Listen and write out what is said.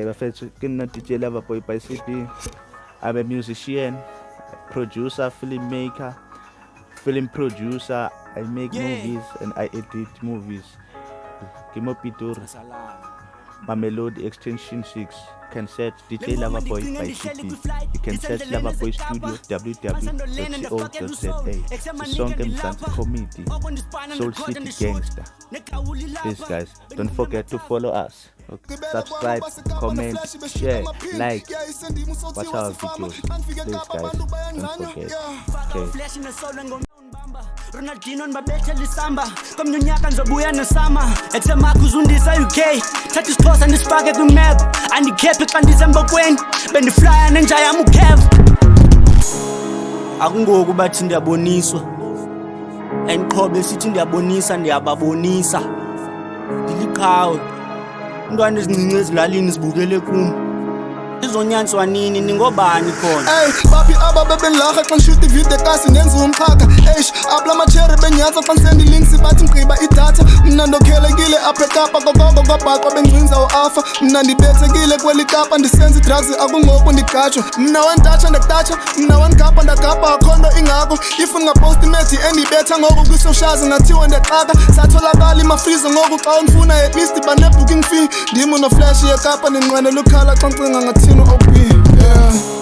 Bafethu ke nna DJ Loverboy by CP. I'm a musician, producer, filmmaker, film producer. I make movies and I edit movies. Kimo Pitur, Mamelodi Extension 6. You can search DJ Loverboy by CP. You can search Loverboy Studio www.co.za. The song Mzansi Comedy, Soul City Gangster. Please guys, don't forget to follow us. Okay. Subscribe, comment, share, like. Watch our videos. Please guys, don't forget. Okay. Ronaldinho nibabethe lisamba komnyaka ngizobuya nosama ethemaka uzundisa UK thatha isixhosa nisifake kwimap andikhephe xa ndisembokweni bendiflya nenja yami ukev akungoku bathi ndiyaboniswa endiqhobe sithi ndiyabonisa ndiyababonisa ndiliqhawe intwana ezincinci ezilalini zibukele kum izonyaniswa nini ningobani khona papi aba bebenlaga xa ngishuta ivideo kasi nenza umxhaka abla machere benyaza xa nsendi links bathi mgqiba idatha mna ndokhelekile apha eKapa kokoko kwabhaqwa bengcinza uafa mna ndibethekile kweli Kapa ndisenza drugs akungoku ndigajwa mna wentatsha ndakutatsha mna wengapa ndagapa akhondo ingako if ungapost image endibetha ngoku kwi-socials ngathiwe ndexaka satholakala imafriza ngoku xa undifuna at least bane-booking fee ndim unoflash yeKapa ndinqwenela ukhala xa ncinga ngathini OP